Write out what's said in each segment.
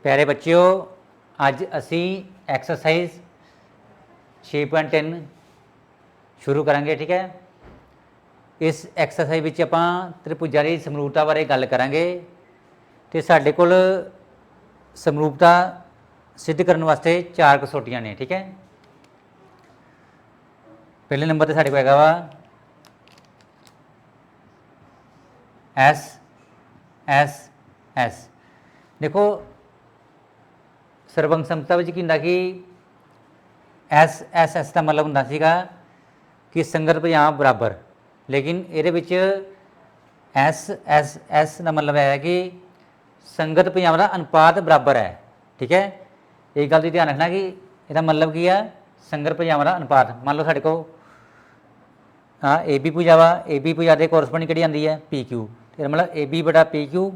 प्यारे बच्चों, अज असी एक्सरसाइज 6.3 शुरू करांगे। ठीक है, इस एक्सरसाइज विच आपां त्रिभुजां दी समरूपता बारे गल करांगे ते साडे कोल समरूपता सिद्ध करने वास्ते 4 कसौटियां ने। ठीक है, पहले नंबर ते साडे कोल हैगा वा एस एस एस। देखो ਸਰਵੰਗ ਸਮਤਾ ਵਿੱਚ ਕੀ ਹੁੰਦਾ ਕਿ एस एस एस का मतलब ਹੁੰਦਾ ਸੀਗਾ कि संगत भुजावां बराबर, लेकिन ये विच एस एस एस का मतलब है कि संगत भुजावां का अनुपात बराबर है। ठीक है, एक गल ध्यान रखना कि इसका मतलब की है संगत भुजावां का अनुपात। मान लो साढ़े को ए बी भुजा वा, ए बी भुजा के कोरसपोंडिंग किहड़ी आती है पी क्यू, तो मतलब ए बी बटा पी क्यू,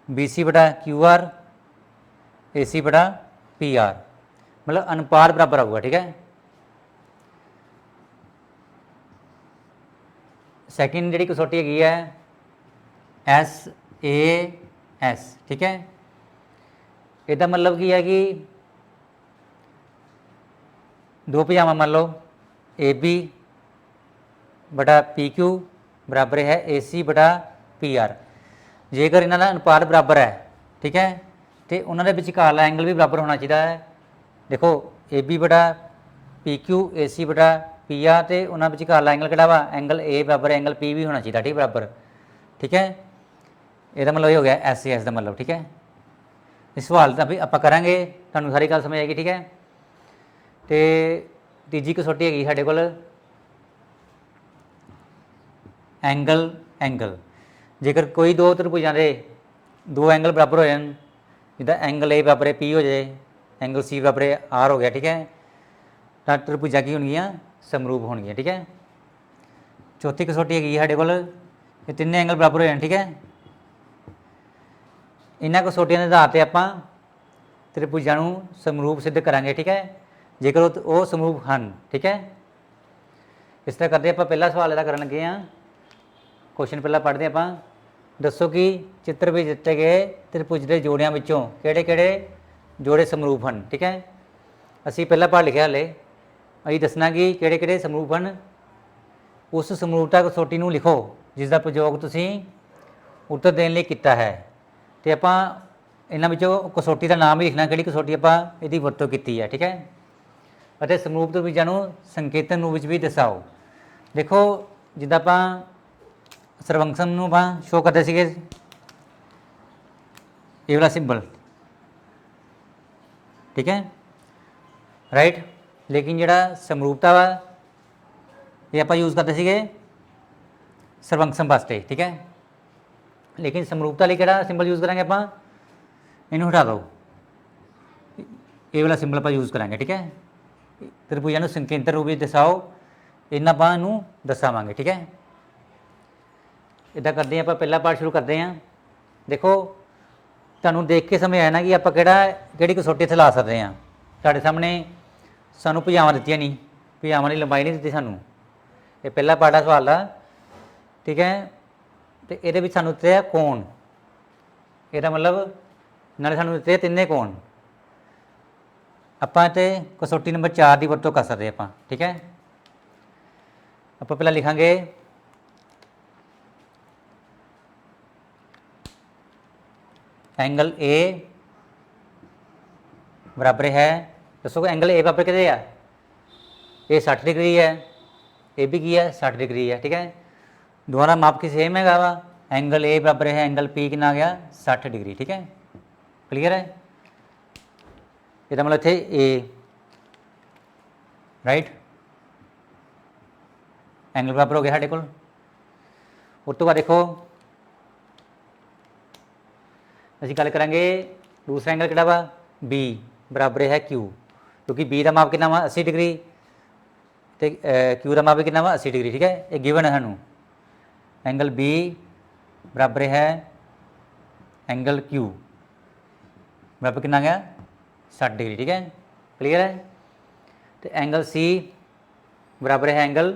बी सी बटा क्यू आर, ए सी बटा पी आर, मतलब अनुपात बराबर आऊगा। ठीक है, सैकेंड जी कसौटी हैगी है एस ए एस। ठीक है, इसका मतलब की है कि दो भुजावां मान लो ए बी बटा पी क्यू बराबर है ए सी बटा पी आर। जेकर इन्हों का अनुपात बराबर है, ठीक है, तो उन्होंने विचकारला एंगल भी बराबर होना चाहिए है। देखो ए बी बटा पी क्यू, ए सी बटा पी आर, तो उन्होंने विचकारला एंगल किहड़ा वा एंगल ए बराबर एंगल पी भी होना चाहिए। ठीक बराबर। ठीक है, यदा मतलब ये हो गया एस एस का मतलब। ठीक है, इस सवाल का भी आप करांगे, तुहानूं सारी गल समझ आएगी। ठीक है, तो तीजी कसौटी हैगी साडे कोल एंगल एंगल। जेकर कोई दो त्रिभुजां दे दो एंगल बराबर हो जाए, जिदा एंगल ए बराबर पी हो जाए, एंगल सी बराबर आर हो गया। ठीक है, तो त्रिभुजां की होणगियां समरूप होणगियां। ठीक है, चौथी कसौटी हैगी साडे कोल ये तिन्ने एंगल बराबर हो जाए। ठीक है, इन्हां कसौटियां के आधार पर आपां त्रिभुजां नूं समरूप सिद्ध करांगे। ठीक है, जेकर वो समरूप हैं। ठीक है, इस तरह करते आपां पहला सवाल इहदा करन लगे हाँ। क्वेश्चन पहला पढ़ते आपां, दसो कि चित्र में दिते गए त्रिभुज के जोड़ियां विचों किहड़े-किहड़े जोड़े समरूप हैं। ठीक है, असीं पहला पाठ लिखिआ हले, असीं दसना कि किहड़े-किहड़े समरूप हैं। उस समरूपता कसौटी नूं लिखो जिसका प्रयोग तुसीं उत्तर देने लई कीता है। तो आपां इन्हां विचों कसौटी का नाम ही लिखना, किहड़ी कसौटी आपां इहदी वरतों कीती है। ठीक है, ਅਤੇ ਸਮਰੂਪ त्रिभुजां नूं संकेतन रूप ਵਿੱਚ भी दसाओ। देखो जिद्दां आपां ਸਰਵੰਗਸਮ ਨੂੰ ਆਪਾਂ शो करते ਸੀਗੇ ਇਹ वाला सिंबल। ठीक है, राइट, लेकिन जिहड़ा समरूपता वा ये आपां यूज़ करते ਸੀਗੇ ਸਰਵੰਗਸਮ वास्ते। ठीक है, लेकिन समरूपता लई किहड़ा सिंबल यूज़ करांगे आपां, इहनूं हटा दो, ये वाला सिंबल आपां यूज़ करांगे। ठीक है, त्रिभुजां नूं संकेतन रूप में दसाओ, इन्हां आपां नूं दसावांगे। ठीक है, इदा करते हैं। आप पहला पार्ट शुरू करते हैं। देखो तुहानूं देख के समझ आया ना कि आप किहड़ी कसौटी इत्थे ला सकते हैं। तुहाडे सामने सानूं भुजावां दित्तियां नहीं, भुजावां की लंबाई नहीं दी सानूं, ये पहला पार्ट है सवाल का। ठीक है, तो ये सानूं दित्ते है कोण, इसदा मतलब नाले सानूं दित्ते तिन्ने कोण। आपां इत्थे कसौटी नंबर 4 की वरतों कर सकते आपां। ठीक है, आपां पहलां लिखांगे एंगल ए बराबर है, दसो एंगल ए बराबर कितने है, ये 60 डिग्री है, ये भी की है 60 डिग्री है। ठीक है, दोनों माप की सेम है वा, एंगल ए बराबर है एंगल पी कितना आ गया 60 डिग्री। ठीक है, क्लियर है, इसका मतलब इत्थे ए, राइट, एंगल बराबर हो गया साढ़े कोल। उस तो बाद देखो असीं गल करांगे दूसरा एंगल किहड़ा वा बी बराबर है क्यू, क्योंकि बी का माप कितना वा 80 डिग्री, तो क्यू का माप भी कितना वा 80 डिग्री। ठीक है, ये गिवन है सानूं, एंगल बी बराबर है एंगल क्यू बराबर कितना गया 60 डिग्री। ठीक है, क्लियर है, तो एंगल सी बराबर है एंगल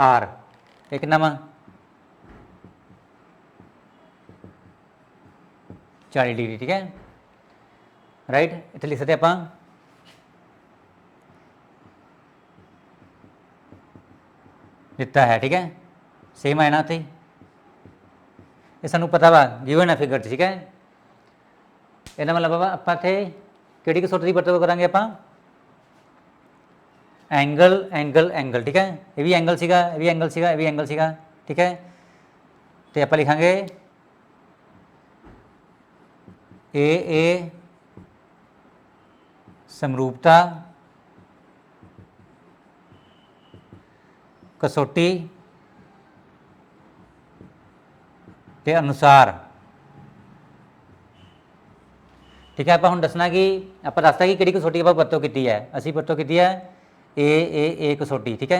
आर, ये कितना वा 40 डिग्री, ठीक है राइट। इतने लिख सकते आप दिता है, ठीक है सेम आया ना थे, ये सानू पता वा गिवन है फिगर, ठीक है। ਇਹਦਾ मतलब ਆਪਾਂ ਇੱਥੇ ਕਿਹੜੀ ਕਸੌਟੀ ਦੀ ਵਰਤੋਂ ਕਰਾਂਗੇ ਆਪਾਂ, एंगल एंगल एंगल, ठीक है ये भी एंगल सीगा, ये भी एंगल सीगा, ये भी एंगल सीगा, ठीक है। तो आप लिखांगे ए समरूपता कसौटी के अनुसार, ठीक है। आप हम दसना कि आप दसता कि किहड़ी कसौटी आप वरतों की है, असी वरतों की है ए कसौटी, ठीक है।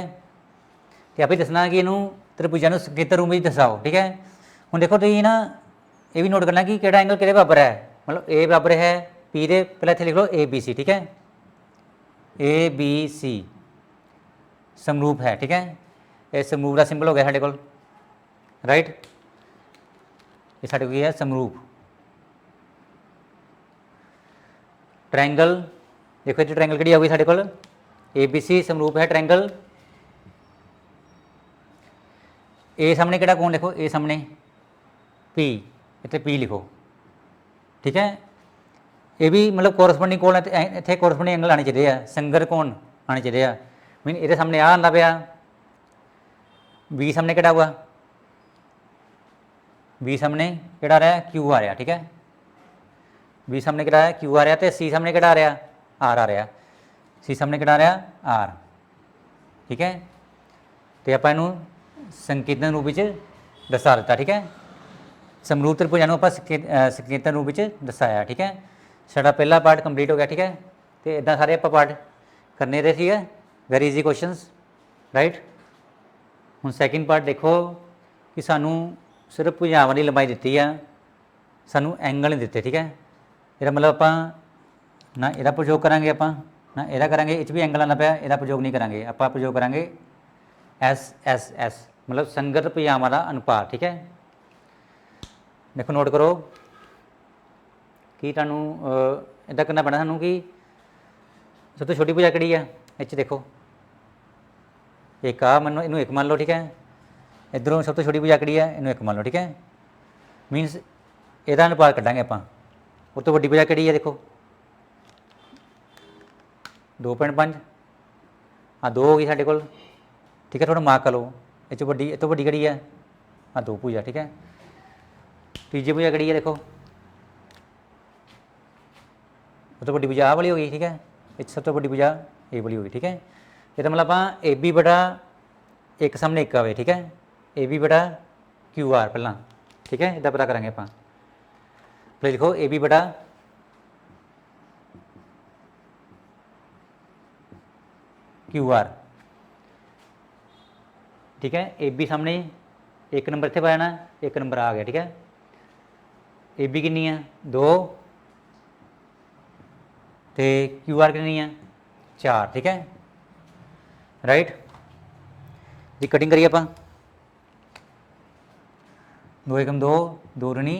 तो आप ही दसना कि इनू त्रिभुजां नूं संकेतक रूप में दसाओ, ठीक है। हुण देखो तुसीं ना ये भी नोट करना कि किहड़ा एंगल किहदे बराबर है, मतलब ए बराबर है पी दे, पहले इत्थे लिख लो ए बी सी, ठीक है ए बी सी समरूप है, ठीक है। ये समरूप का सिंबल हो गया साडे कोल, राइट। ये साडे कोल है समरूप। ट्रायंगल देखो इत्थे ट्रायंगल किहड़ी आ गई साडे कोल ए बी सी समरूप है ट्रायंगल। ए सामने किहड़ा कौन लिखो, ए सामने पी, इत्थे पी लिखो, ठीक है। ये भी मतलब कोरसपोंडिंग कौन इत्थे कोरसपोंडिंग एंगल आने चाहिए, संगत कौन आने चाहिए, मीन ये सामने आ आंदा पिया, बी सामने किहड़ा हुआ, बी सामने किहड़ा आ रहा क्यू आ रहा, ठीक है बी सामने किहड़ा है क्यू आ रहा, तो सी सामने किहड़ा आ रहा आर आ रहा, सी सामने किहड़ा आ रहा आर, ठीक है। तो आप इनू संकेतन रूप में दसा दिता, ठीक है। समरूप त्रिभुजां नूं आपां संकेतन रूप में दसाया, ठीक है। साडा पहला पार्ट कंप्लीट हो गया, ठीक है। तो इदां सारे आपां पार्ट करने दे, ठीक है वेरी ईजी क्वेश्चनस, राइट। हुण सैकेंड पार्ट देखो कि सानू सिर्फ भुजावां की लंबाई दित्ती है, सानू एंगल नहीं दिते, ठीक है। ਇਹਦਾ मतलब ਆਪਾਂ ना ਇਹਦਾ प्रयोग करांगे, ਆਪਾਂ ना ਇਹਦਾ करांगे, ਇਹ 'ਚ भी एंगल आना पाया, ਇਹਦਾ प्रयोग नहीं करांगे, ਆਪਾਂ प्रयोग करांगे एस एस एस मतलब संगत भुजावां का अनुपात, ठीक है। देखो नोट करो कि तुहानू इदा करना पैना सानू कि सब तो छोटी भुजा किहड़ी है, इस देखो एक आ मनो, इनू एक मान लो, ठीक है। इधरों सब तो छोटी भुजा किहड़ी है, इनू एक मान लो, ठीक है। मीनस ਇਹਦਾ अनुपात कड्डांगे ਆਪਾਂ, उस तो वड्डी भुजा किहड़ी है देखो 2.5 आ 2 हो गई साडे कोल, ठीक है। थोड़ा मार्क कर लो, इस वड्डी इस तो वड्डी किहड़ी है आ 2 भुजा, ठीक है। तीजी भुजा किहड़ी है देखो, उस तो वड्डी भुजा आ वाली हो गई, ठीक है। इस सब तो वड्डी भुजा ए वाली हो गई, ठीक है। ये मतलब आप ए बी बटा एक सामने एक आवे, ठीक है ए बी बटा क्यू आर पहला, ठीक है इदा पता करांगे आप। पहले लिखो ए बी बटा क्यू आर, ठीक है। ए बी सामने एक नंबर इत्थे पाया ना, एक नंबर आ गया, ठीक है। ए बी कितनी है 2 तो क्यू आर कितनी है 4, ठीक है राइट। जी कटिंग करिए आप 2 एकम 2 2 दूनी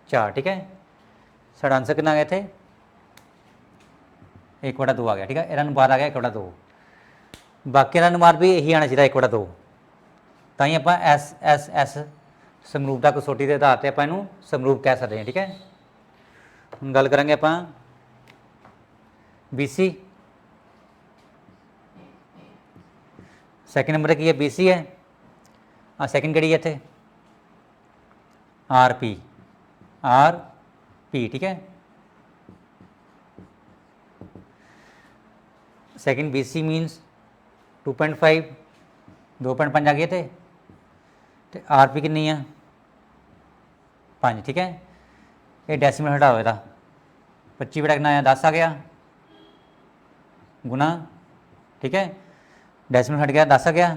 4, ठीक है। साढ़ा आंसर कितना आ गया थे 1/2 आ गया, ठीक है। इहदा अनुपात आ गया 1/2, बाकी का अनुपात भी यही आना चाहिए 1/2, तां ही आपां एस एस एस समरूपता कसौटी के आधार पर आपां इहनूं समरूप कह सकते हैं, ठीक है। हुण गल करांगे आपां बी सी, सैकेंड नंबर की है बी सी है, आ सैकेंड किहड़ी है इत्थे आर पी, आर पी, ठीक है। सैकेंड बी सी मीनस 2.5 2.5 आ गए थे, तो आर पी कितनी है 5, ठीक है। ये डेसीमल हटाओ, ਇਹਦਾ 25 बटा कितना आया 10 आ गया गुना, ठीक है। डेसीमल हट गया 10 आ गया,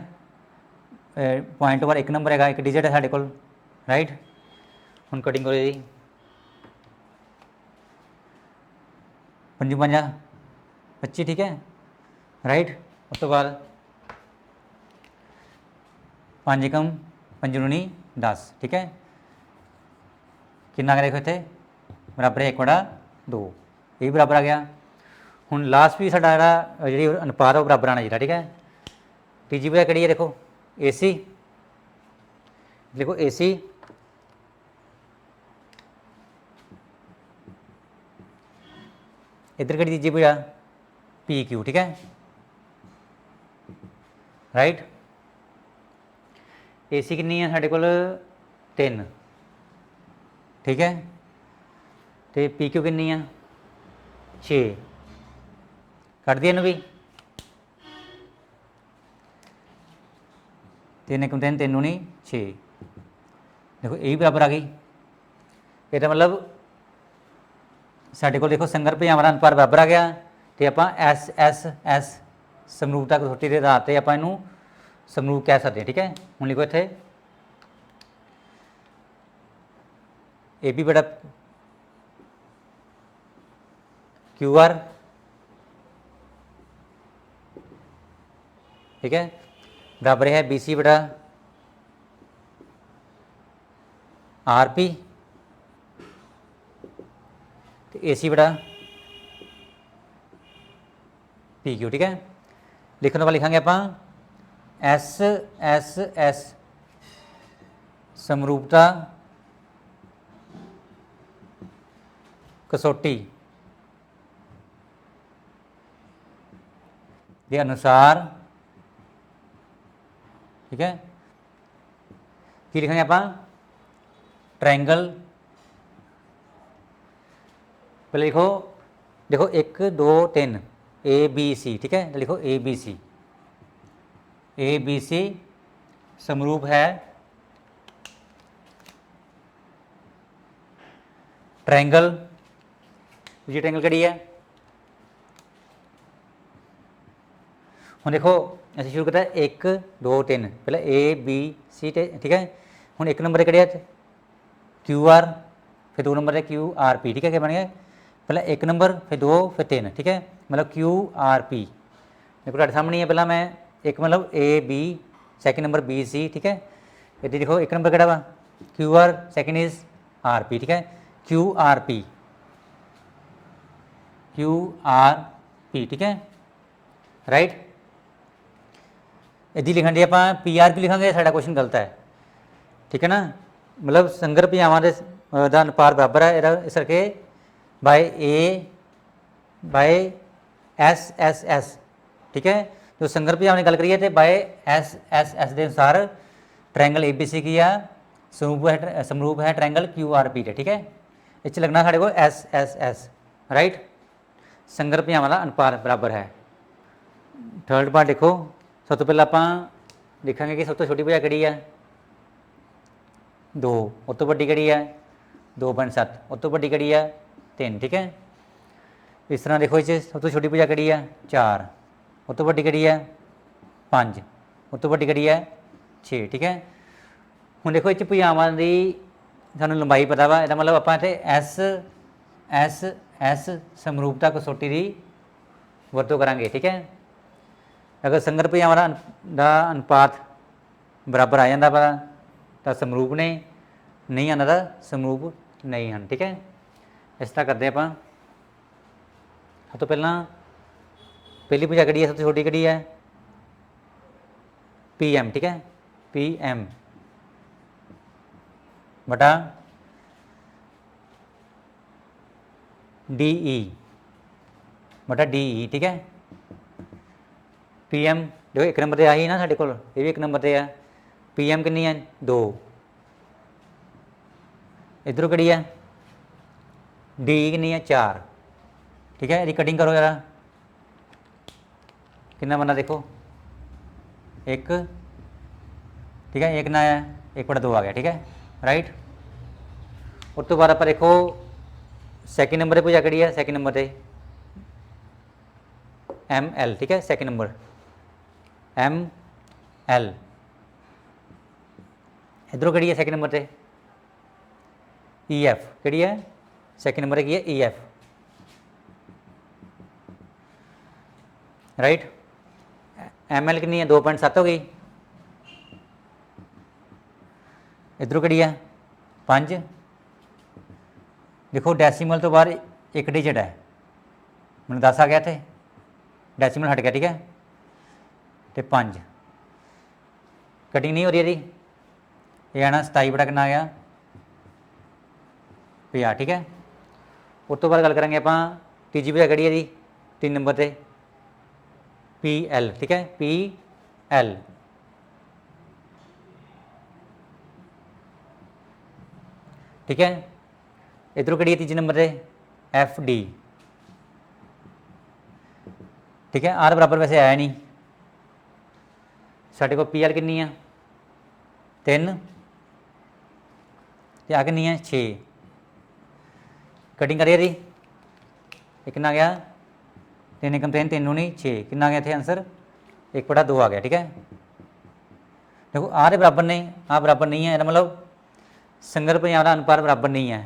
पॉइंट पर एक नंबर है, एक डिजिट है साढ़े कोल, राइट। हुण कटिंग करो जी 5 5 25, ठीक है राइट। उस तो बाद 5 एकम 5 दूनी 10, ठीक है। कितना आ गया देखो इतने बराबर है 1/2, ये भी बराबर आ गया। हुण लास्ट भी साडा जिहड़ा जी अनुपात है वो बराबर आना चाहिए, ठीक है। तीजी वजह किहड़ी है देखो AC, देखो AC इधर किहड़ी तीजी वजह PQ, ठीक है राइट। AC कितनी है साढ़े कोल 3, ठीक है, तो PQ कितनी है 6, कट दिया भी 3 1 3 3 नहीं 6, देखो ये भी बराबर आ गई। ये मतलब साढ़े को देखो संगर भुजावां दा अनुपात बराबर आ गया, तो आप एस समरूपता कसौटी के आधार पर आप इनू समरूप कह सकते हैं, ठीक है। हुण लिखो इत्थे AB बड़ा QR, ठीक है, बराबर है BC बटा RP, तो AC बटा PQ, ठीक है। लिखने वाले लिखांगे आप S समरूपता कसौटी के अनुसार, ठीक है। की लिखेंगे आप ट्रायंगल, पहले लिखो देखो 1 2 3 ABC, ठीक है, तो लिखो ABC समरूप है ट्रायंगल, जी ट्रायंगल कड़ी है। हम देखो ऐसे शुरू करता है 1 2 3, पहले ABC, ठीक है। हम 1 नंबर कड़ी है QR, फिर 2 नंबर है QRP, ठीक है, क्या बन गया पहले 1 नंबर फिर 2 फिर 3, ठीक है, मतलब QRP। देखो ਤੁਹਾਡੇ सामने है, पहला मैं एक मतलब AB, सैकेंड नंबर BC, ठीक है। ये देखो 1 नंबर ਕਿਹੜਾ ਵਾ QR, सेकेंड इज RP, ठीक है, QRP, ठीक है राइट। इदी लिखण दी आप PRQ लिखांगे, साडा क्वेश्चन गलत है, ठीक है ना। मतलब संगर भुजावां दा अनुपात बराबर है इस करके बाय S, ठीक है। जो संगर भुजावां की गल करिए तो बाय S के अनुसार ट्रायंगल ABC की आ समरूप है ट्रायंगल QRP के, ठीक है। इस लगना साढ़े को S राइट, संगर भुजावां का अनुपात बराबर है। थर्ड पार्ट देखो, सब तो पहले आप लिखांगे कि सब तो छोटी भुजा किहड़ी है 2, उस तो वड्डी किहड़ी है 2.7, उस तो वड्डी किहड़ी है 3, ठीक है। इस तरह देखो इस सब तो छोटी भुजा किहड़ी है 4, उस तो वड्डी किहड़ी है 5, उस तो वड्डी किहड़ी है 6, ठीक है। हुण देखो इस भुजावां की सानूं लंबाई पता वा, मतलब आप इत्थे एस समरूपता कसौटी की वरतों करांगे, ठीक है। अगर संगर भुजावां दा अनुपात बराबर आ जाता वा तो समरूप ने, नहीं आना तो समरूप नहीं हैं, ठीक है। इस तरह करते आप। सब तो पहला पहली भुजा किहड़ी है, सबसे छोटी किहड़ी है PM, ठीक है, PM बटा DE बटा DE, ठीक है। PM देखो 1 नंबर पर आई ना साढ़े कोल, ये भी 1 नंबर पर है। PM कितनी है 2, इधरों किहड़ी है DE कितनी है 4, ठीक है। इसकी कटिंग करो जरा, कितना बनना देखो 1, ठीक है, 1 ना आया 1/2 आ गया, ठीक है राइट। उस तो बाद आप देखो सैकेंड नंबर पर भुजा किहड़ी है, सैकेंड नंबर पर ML, ठीक है, सैकेंड नंबर ML। इधरों किहड़ी है सैकेंड नंबर पर EF, किहड़ी है सैकेंड नंबर की है EF राइट। ML कितनी है 2.7 हो गई, इधरों किहड़ी है 5, देखो डेसीमल तो बाहर एक डिजिट है, मैंने 10 आ गया थे, डेसीमल हट गया, ठीक है, तो 5 कटिंग नहीं हो रही जी, ये आना 27 बटा कितना आ गया 50, ठीक है। उस तो बाद गल करेंगे आप तीजी भुजा कड़ी है जी 3 नंबर से PL, ठीक है, PL, ठीक है। इधरों कड़ी है तीजे नंबर से FD, ठीक है। R बराबर वैसे आया नहीं, साढ़े को PL कितनी है 3 तो आ कितनी है 6, कटिंग करिए जी, एक कितना आ गया 3 एकम 3 3 नहीं 6, कितना आ गया थे आंसर 1/2 आ गया, ठीक है। देखो R बराबर नहीं, आ बराबर नहीं है, इसका मतलब संगर भुजावां दा अनुपात बराबर नहीं है,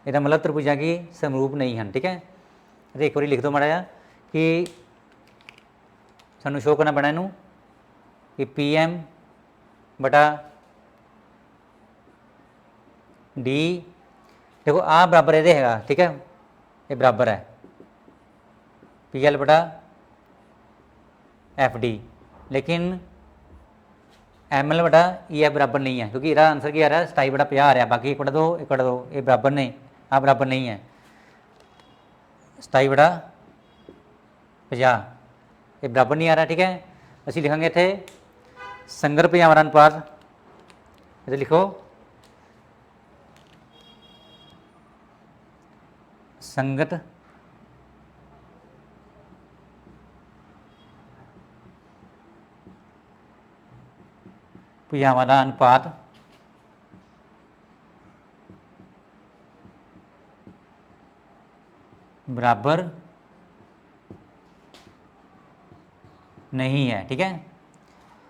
इसका मतलब त्रिभुजां की समरूप नहीं हैं, ठीक है। तो एक बार लिख दो माड़ा जा कि सानू शो करना पैना इनू कि PM बटा D, देखो आ बराबर ये है, ठीक है, ये बराबर है PL बटा FD, लेकिन ML बटा EF बराबर नहीं है, क्योंकि इसका आंसर क्या आ रहा है 27 बटा 50 आ रहा है, बाकी 1/2 ये बराबर नहीं, आ बराबर नहीं है 27 बटा 50, ये बराबर नहीं आ रहा, ठीक है। असी लिखेंगे इत्थे संगर भुजावां दा अनुपात, इत्थे लिखो संगत भुजावां दा अनुपात बराबर नहीं है, ठीक है।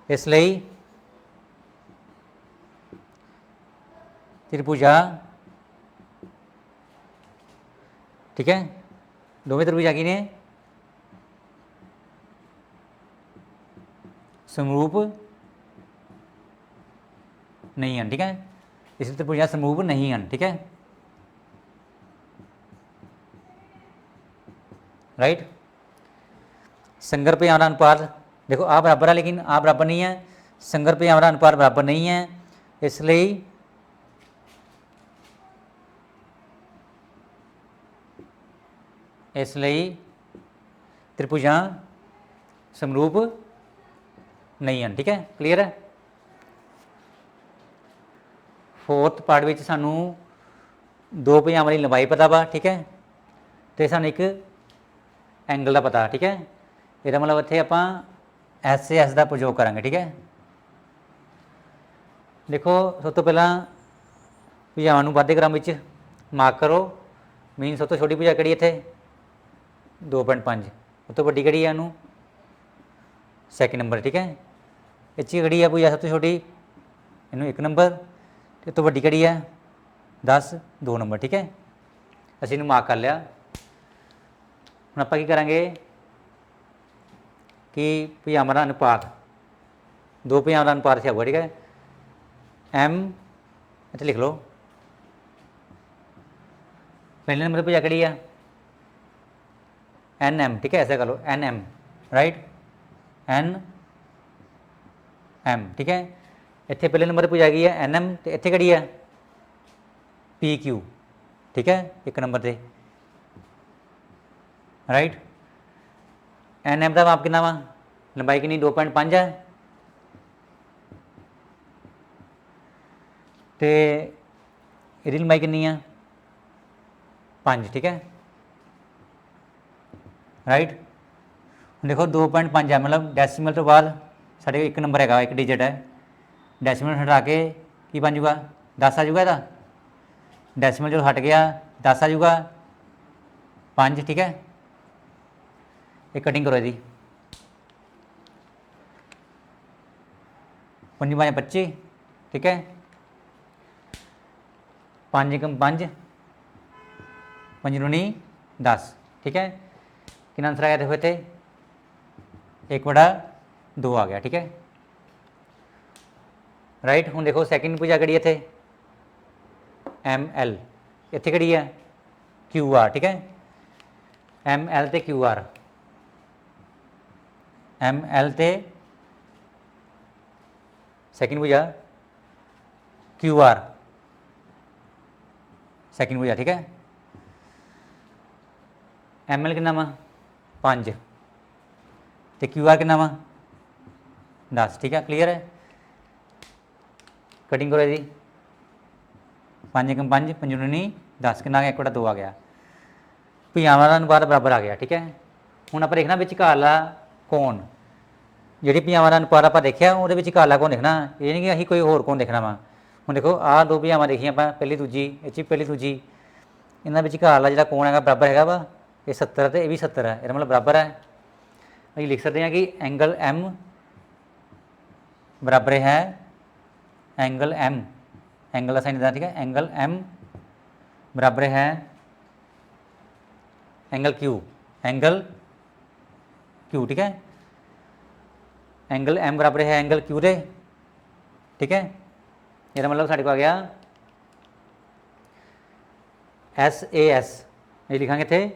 इसलिए त्रिभुजा, ठीक है, दोवें त्रिभुजा की ने समरूप नहीं हैं, ठीक है, इस त्रिभुजा समरूप नहीं हैं, ठीक है, राइट। संगर भुजावां दा अनुपात देखो आ बराबर है, लेकिन आ बराबर नहीं है, संगर भुजावां दा अनुपात बराबर नहीं है, इसलिए त्रिभुजां समरूप नहीं हैं, ठीक है, क्लीयर है। फोर्थ पार्ट में सानू दो भुजावां की लंबाई पता वा, ठीक है, तो सानू एक एंगल का पता, ठीक है, इसका मतलब इत्थे आपां SAS का प्रयोग करांगे, ठीक है। देखो सब तो पहला भुजावां नूं वाधे क्रम विच मार्क करो, मीन सब तो छोटी भुजा किहड़ी इत्थे 2.5, उस तो वड्डी किहड़ी है इहनूं सैकेंड नंबर, ठीक है। इस किहड़ी है भुजा सब तो छोटी इहनूं 1 नंबर, तो तो वड्डी किहड़ी है 10 2 नंबर, ठीक है। असीं इहनूं मार्क कर लिया। हुण आपां की करांगे कि भुजावां दा अनुपात, दो भुजावां दा अनुपात होगा, ठीक है, M इत्थे लिख लो, पहले नंबर भुजा किहड़ी है NM, ठीक है, ऐसा कर लो NM, राइट, NM, ठीक है। इत्थे पहले नंबर भुजा की है NM, तो इत्थे किहड़ी है PQ, ठीक है, 1 नंबर से, राइट। NM का माप कितना वा, लंबाई कितनी 2.5 है, तो इसकी लंबाई कितनी है 5, ठीक है, राइट। देखो 2.5 है, मतलब डेसीमल तो बाद साढ़े 1 नंबर है, 1 डिजिट है, डेसीमल हटा के की बन जूगा 10 आ जूगा, इसका डेसीमल जो हट गया 10 आ जूगा 5, ठीक है। एक कटिंग करो जी, 5 5 25, ठीक है, 5 एकम 5 5 दूनी 10, ठीक है। कितना आंसर आया देखो इत्थे 1/2 आ गया, ठीक है, राइट। हुण देखो सैकेंड भुजा किहड़ी इत्थे ML, इत्थे किहड़ी है क्यू आर, ठीक है, एम एल ते क्यू आर, एम एल ते सेकंड भुजा क्यू आर सेकंड भुजा, ठीक है। एम एल कितना वा 5 तो क्यू आर कितना वा 10, ठीक है, क्लीयर है। कटिंग करो जी, 5 एकम 5 5 10 कितना 1 बटा 2 आ गया, ਭੁਜਾਵਾਂ ਦਾ ਅਨੁਪਾਤ ਬਰਾਬਰ ਆ ਗਿਆ, ਠੀਕ ਹੈ। ਹੁਣ ਆਪਾਂ ਦੇਖਣਾ ਵਿਚਕਾਰਲਾ ਕੋਣ, ਜਿਹੜੀ ਭੁਜਾਵਾਂ ਦਾ ਅਨੁਪਾਤ ਆਪਾਂ ਦੇਖਿਆ ਉਹਦੇ ਵਿੱਚ ਵਿਚਕਾਰਲਾ ਕੋਣ ਦੇਖਣਾ, ਇਹ ਨਹੀਂ ਕਿ ਅਸੀਂ ਕੋਈ ਹੋਰ ਕੋਣ ਦੇਖਣਾ ਵਾ। ਹੁਣ ਦੇਖੋ ਆਹ ਦੋ ਭੁਜਾਵਾਂ ਦੇਖੀਆਂ ਆਪਾਂ, ਪਹਿਲੀ ਦੂਜੀ, ਇਹ 'ਚ ਪਹਿਲੀ ਦੂਜੀ, ਇਹਨਾਂ ਵਿਚਕਾਰਲਾ ਜਿਹੜਾ ਕੋਣ ਹੈਗਾ ਬਰਾਬਰ ਹੈਗਾ ਵਾ, ਇਹ 70 ਤੇ ਇਹ ਵੀ 70 ਹੈ, ਇਹਦਾ ਮਤਲਬ ਬਰਾਬਰ ਹੈ। ਅਸੀਂ ਲਿਖ ਸਕਦੇ ਹਾਂ ਕਿ ਐਂਗਲ M बराबर है एंगल M, एंगल का साइन देना, ठीक है, एंगल M बराबर है एंगल Q, एंगल Q, ठीक है, एंगल M बराबर है एंगल Q दे, ठीक है। ये मतलब साढ़े को आ गया SAS, ये लिखांगे थे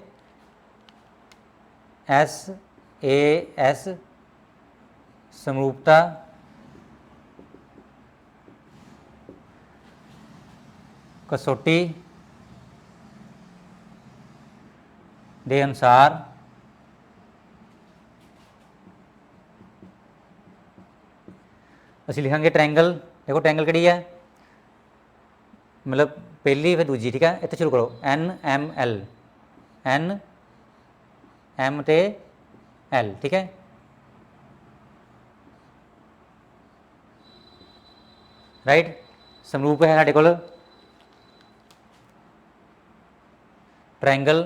SAS समरूपता कसौटी ਦੇ ਅਨੁਸਾਰ ਅਸੀਂ ਲਿਖਾਂਗੇ ट्रायंगल। देखो ट्रायंगल ਕਿਹੜੀ ਹੈ, मतलब पहली फिर दूजी, ठीक है। ਇੱਥੇ ਸ਼ੁਰੂ ਕਰੋ NML, NM ਤੇ L, ठीक है। राइट, समरूप है ਸਾਡੇ ਕੋਲ ट्रायंगल।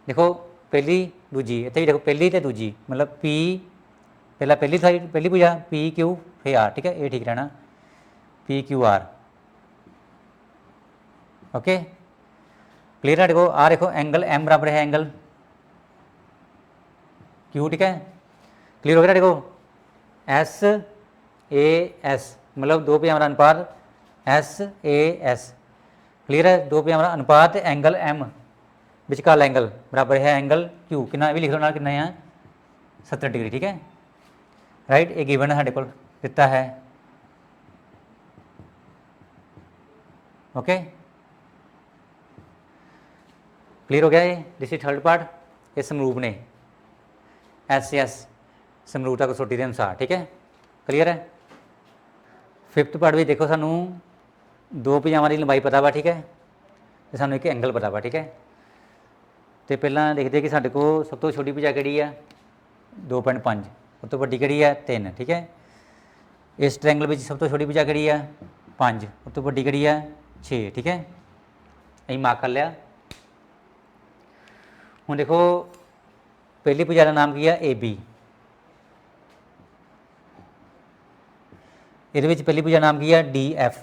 देखो पहली दूजी, इतने भी देखो पहली तो दूजी, मतलब P पहला पहली साइड पहली भुजा PQ फिर R, ठीक है, ये ठीक रहना PQR, ओके, क्लियर है। देखो R देखो एंगल M बराबर है एंगल Q, ठीक है, क्लियर हो गया। देखो SAS मतलब दो भुजावां दा अनुपात SAS, क्लियर है, दो भुजावां दा अनुपात एंगल M विचकारला एंगल बराबर है एंगल Q, कितना भी लिख लो ना, कितना है 70 डिग्री, ठीक है। राइट, ये गिवन साढ़े को दिता है, ओके, क्लियर हो गया। ये दिस इज थर्ड पार्ट, ये समरूप ने SAS समरूपता कसौटी के अनुसार, ठीक है, क्लियर है। फिफ्थ पार्ट भी देखो, सानू दो भुजावां की लंबाई पता वा, ठीक है, तो सानू एक एंगल पता वा, ठीक है। तो पहला देखते कि साढ़े को सब तो छोटी भुजा किहड़ी है 2.5, उस तो वड्डी किहड़ी है 3, ठीक है। इस ट्रायंगल में सब तो छोटी भुजा किहड़ी है 5, उस तो वड्डी किहड़ी है 6, ठीक है, असीं मार्क कर लिया। हुण देखो पहली भुजा का नाम की है AB, ये पहली भुजा नाम की है DF,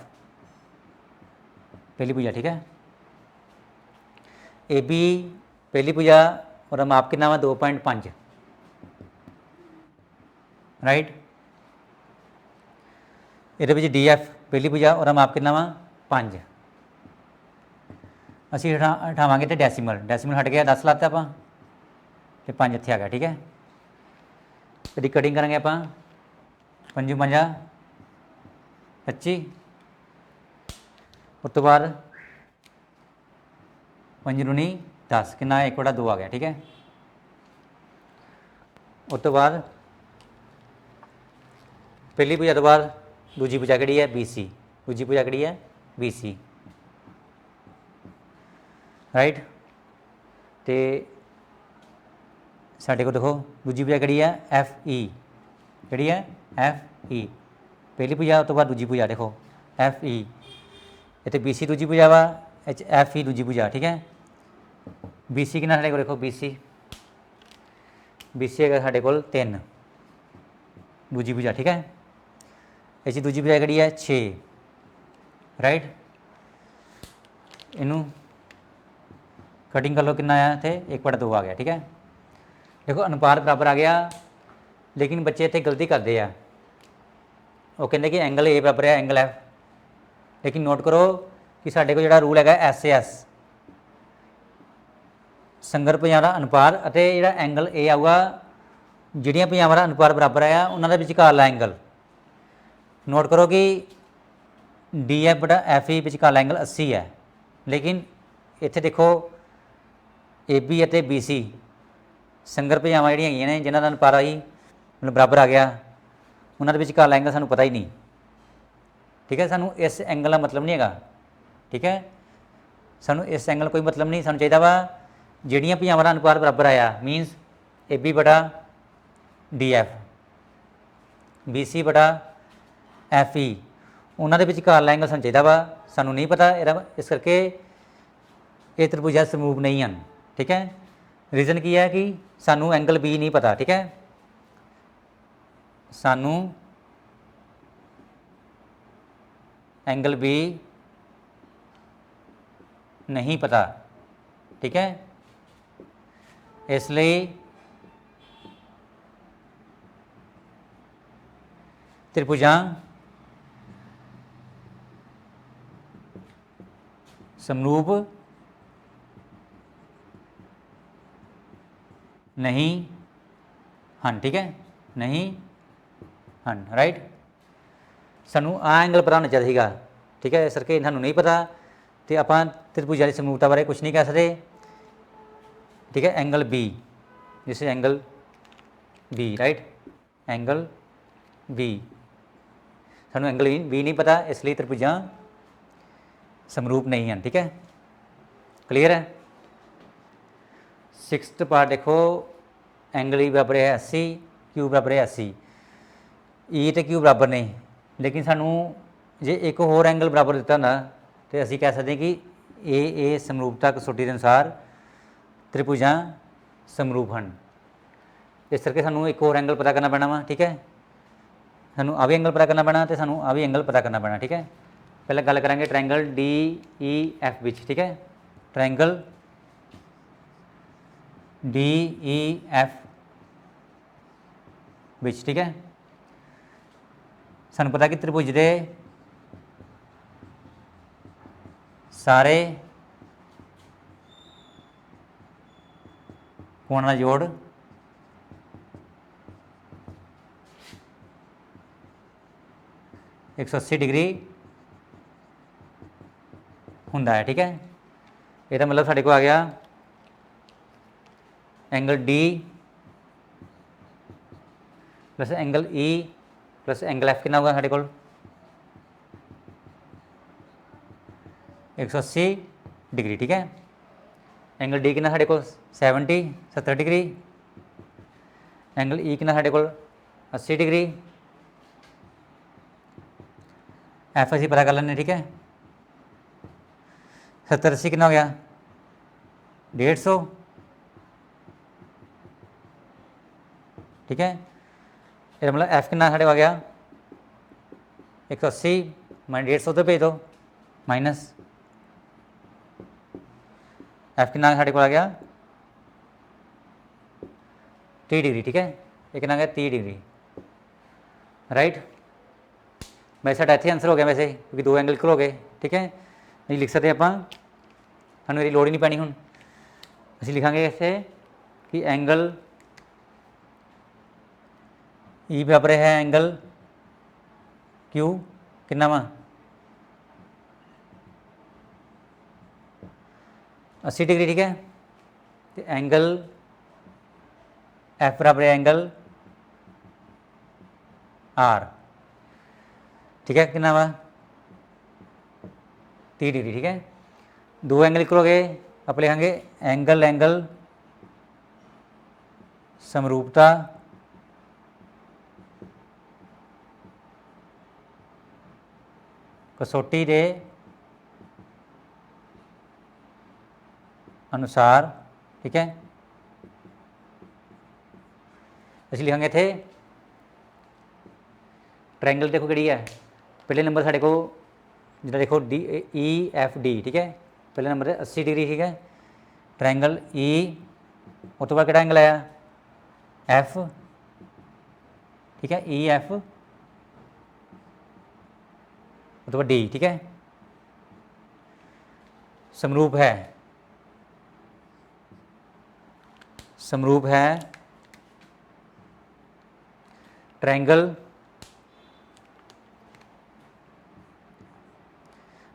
पहली भुजा, ठीक है। AB पहली भुजा और माप कितना वा 2.5, राइट। ये DF पहली भुजा और माप कितना वा 5, असी हटावांगे तो डेसीमल, डेसीमल हट गया 10 लाता आप, तो 5 इत्थे आ गया, ठीक है। यदि कटिंग करेंगे आप 5 5 25, उस तो बाद 5 दूनी 10, कितना 1 बटा 2 आ गया, ठीक है। उस तो बाद पहली भुजा तो बाद दूजी भुजा किहड़ी है BC, दूजी भुजा किहड़ी है BC, राइट। तो साढ़े को देखो दूजी भुजा किहड़ी है FE, किहड़ी है FE, पहली भुजा तो बाद दूजी भुजा देखो FE, इतने BC दूजी भुजा वा, FE दूजी भुजा, ठीक है। BC कितना साढ़े को देखो BC है साढ़े को 3 दूजी भुजा, ठीक है। इस दूजी भुजा किहड़ी है 6, राइट। इनू कटिंग कर लो, कितना आया थे 1 बटा 2 आ गया, ठीक है। देखो अनुपात बराबर आ गया, लेकिन बच्चे इतने गलती करते हैं, वो कहते कि एंगल A बराबर है एंगल F, लेकिन नोट करो कि साढ़े को जो रूल है SAS ਸੰਗਰ ਭੁਜਾਵਾਂ ਦਾ ਅਨੁਪਾਤ ਅਤੇ ਜਿਹੜਾ ਐਂਗਲ ਇਹ ਆਊਗਾ ਜਿਹੜੀਆਂ ਭੁਜਾਵਾਂ ਦਾ ਅਨੁਪਾਤ ਬਰਾਬਰ ਆ ਉਹਨਾਂ ਦੇ ਵਿਚਕਾਰਲਾ ਐਂਗਲ। ਨੋਟ ਕਰੋ ਕਿ डी एफ बटा एफ ई विचकारला एंगल 80 है, लेकिन इत्थे देखो ए बी ਅਤੇ बी सी संगर भुजावां ਜਿਹੜੀਆਂ ਹੈਗੀਆਂ ਨੇ जिन्हां ਦਾ ਅਨੁਪਾਤ ਹੀ मतलब बराबर आ गया, ਉਹਨਾਂ ਦੇ ਵਿਚਕਾਰਲਾ एंगल ਸਾਨੂੰ ਪਤਾ ही नहीं। ठीक है, ਸਾਨੂੰ इस एंगल का मतलब नहीं है। ठीक है, ਸਾਨੂੰ इस एंगल कोई मतलब नहीं, ਸਾਨੂੰ चाहिए वा ਜਿਹੜੀਆਂ ਭੁਜਾਵਾਂ ਦਾ ਅਨੁਪਾਤ बराबर आया मीनस ए बी बटा डी एफ बी सी बटा एफ ई ਉਹਨਾਂ ਦੇ ਵਿਚਕਾਰਲਾ एंगल ਸਾਨੂੰ चाहिए वा, ਸਾਨੂੰ नहीं पता ਇਹਦਾ, इस करके ये त्रिभुजा समरूप नहीं हैं। ठीक है, रीजन की है कि सानू एंगल बी नहीं पता। ठीक है, सानू एंगल बी नहीं पता। ठीक है, इसलिए त्रिभुजा समरूप नहीं हैं। ठीक है, नहीं हैं, राइट। सानू आ एंगल पता होना चाहिए। ठीक है, इस करके सानू नहीं पता तो आप त्रिभुजा की समरूपता बारे कुछ नहीं कह सकते। ठीक है, angle B, this is angle B, right, angle B, सानू एंगल बी नहीं पता, इसलिए त्रिभुजा समरूप नहीं हैं। ठीक है, क्लियर है। सिक्स्थ पार्ट देखो, एंगल ई बराबर है 80, क्यू बराबर है 80, ई तो क्यू बराबर ने, लेकिन सानू जे एक होर एंगल बराबर दिता होंदा तो असीं कह सकते हैं कि ए समरूपता कसौटी के अनुसार त्रिभुजा समरूप हैं। इस करके सानू एक होर एंगल पता करना पैना वा। ठीक है, सानू आ भी एंगल पता करना पैना तो सानू आ भी एंगल पता करना पैना। ठीक है, पहले गल करांगे triangle D E F which. ठीक है, triangle D E F which. ठीक है, सानू पता कि त्रिभुज के सारे कोणां दा जोड़ 180 डिग्री हुंदा है। ठीक है, ये मतलब साढ़े को आ गया angle D plus angle E plus angle F कितना होगा साढ़े को 180 डिग्री। ठीक है, एंगल डी कितना साढ़े को 70 डिग्री, एंगल ई कितना साढ़े को 80 डिग्री, एफ असी पता कर लें। ठीक है, 70 80 कितना हो गया 150। ठीक है, ये मतलब एफ कितना साढ़े आ गया 180 माइनस 150 तो भेज दो माइनस एफ कितना साढ़े को आ गया 30 डिग्री। ठीक है, ये कितना गया 30 डिग्री, राइट। वैसे साढ़ा इत्थे आंसर हो गया वैसे, क्योंकि दो एंगल इक्वल हो गए। ठीक है, नहीं लिख सकते आप, सानू मेरी लोड़ ही नहीं पैनी। हुण असीं लिखांगे इत्थे कि एंगल ई बराबर है एंगल क्यू कितना वा 80 डिग्री। ठीक है, तो एंगल एफ बराबर है एंगल आर। ठीक है, कितना वा 30 डिग्री। ठीक है, दो एंगल इक्वल हो गए, आप लिखेंगे एंगल एंगल समरूपता कसौटी के अनुसार। ठीक है, असं लिखेंगे थे ट्रायंगल देखो कि है पहले नंबर साढ़े को जो देखो डी ई एफ डी। ठीक है, पहले नंबर 80 डिग्री। ठीक है, ट्रायंगल ई उस तो बाद कि एंगल आया एफ। ठीक है, ई एफ उस तो बाद डी। ठीक है, समरूप है ਸਮਰੂਪ ਹੈ ਟ੍ਰਾਇੰਗਲ।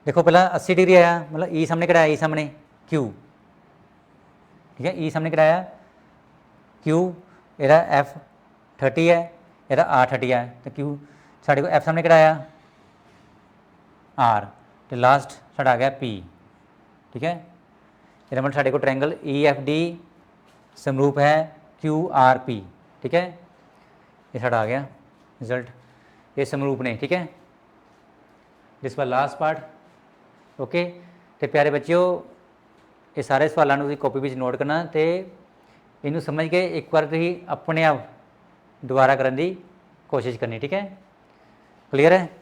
देखो पहला 80 डिग्री आया, मतलब ई सामने कराया, ई सामने क्यू, ठीक है, ई सामने कराया क्यू, ਇਹਦਾ एफ 30 है, ਇਹਦਾ आर 30 है, तो क्यू साढ़े को एफ सामने कराया आर, तो लास्ट साढ़ा आ गया पी, ठीक है। ਇਹਦਾ मतलब साढ़े को ट्रायंगल ई एफ डी समरूप है क्यू आर पी, ठीक है, ये साढ़ा आ गया रिजल्ट, ये समरूप ने, ठीक है। This was last part, okay. तो प्यारे बच्चों ये सारे सवालों को कॉपी में नोट करना, तो इनू समझ के एक बार तुम अपने आप दोबारा करने की कोशिश करनी, ठीक है। क्लीयर है।